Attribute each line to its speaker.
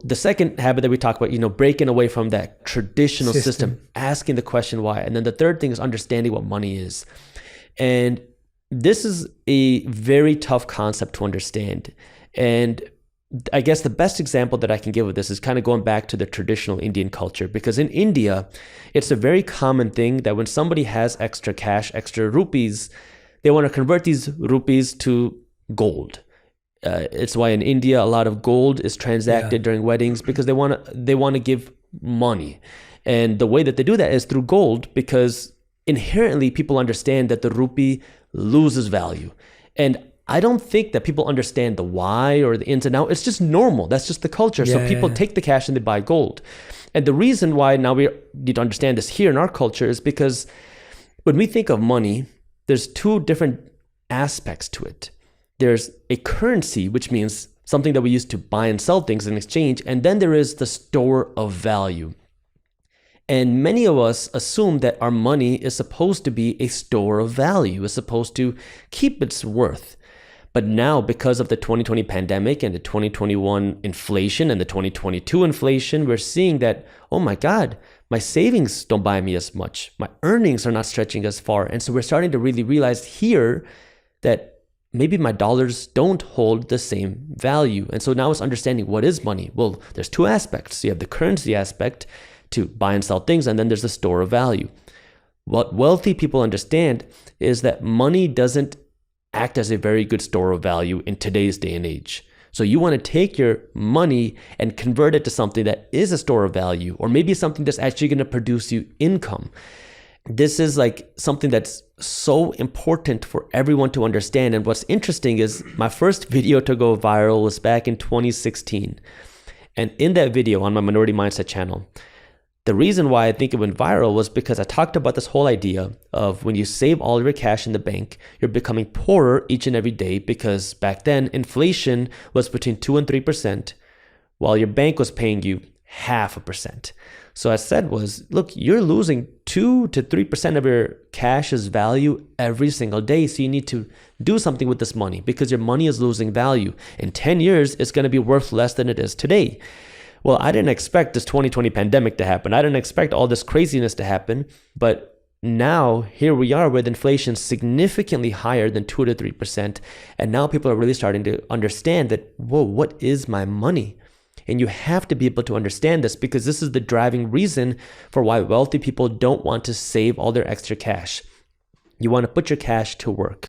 Speaker 1: The second habit that we talk about, breaking away from that traditional system, asking the question why. And then the third thing is understanding what money is. And this is a very tough concept to understand. And I guess the best example that I can give of this is kind of going back to the traditional Indian culture, because in India, it's a very common thing that when somebody has extra cash, extra rupees, they want to convert these rupees to gold. It's why in India, a lot of gold is transacted during weddings, because they want to give money. And the way that they do that is through gold, because inherently people understand that the rupee loses value. And I don't think that people understand the why or the ins and outs. It's just normal. That's just the culture. So people take the cash and they buy gold. And the reason why now we need to understand this here in our culture is because when we think of money, there's two different aspects to it. There's a currency, which means something that we use to buy and sell things in exchange. And then there is the store of value. And many of us assume that our money is supposed to be a store of value. It's supposed to keep its worth. But now, because of the 2020 pandemic and the 2021 inflation and the 2022 inflation, we're seeing that, oh my God, my savings don't buy me as much. My earnings are not stretching as far. And so we're starting to really realize here that maybe my dollars don't hold the same value. And so now it's understanding what is money. Well, there's two aspects. You have the currency aspect to buy and sell things, and then there's the store of value. What wealthy people understand is that money doesn't act as a very good store of value in today's day and age. So you want to take your money and convert it to something that is a store of value, or maybe something that's actually going to produce you income. This is like something that's so important for everyone to understand. And what's interesting is my first video to go viral was back in 2016. And in that video on my Minority Mindset channel, the reason why I think it went viral was because I talked about this whole idea of when you save all your cash in the bank, you're becoming poorer each and every day, because back then inflation was between 2 and 3%, while your bank was paying you 0.5%. So I said was, look, you're losing 2 to 3% of your cash's value every single day. So you need to do something with this money, because your money is losing value. In 10 years, it's going to be worth less than it is today. Well, I didn't expect this 2020 pandemic to happen. I didn't expect all this craziness to happen. But now here we are with inflation significantly higher than 2 to 3%. And now people are really starting to understand that, whoa, what is my money? And you have to be able to understand this, because this is the driving reason for why wealthy people don't want to save all their extra cash. You want to put your cash to work.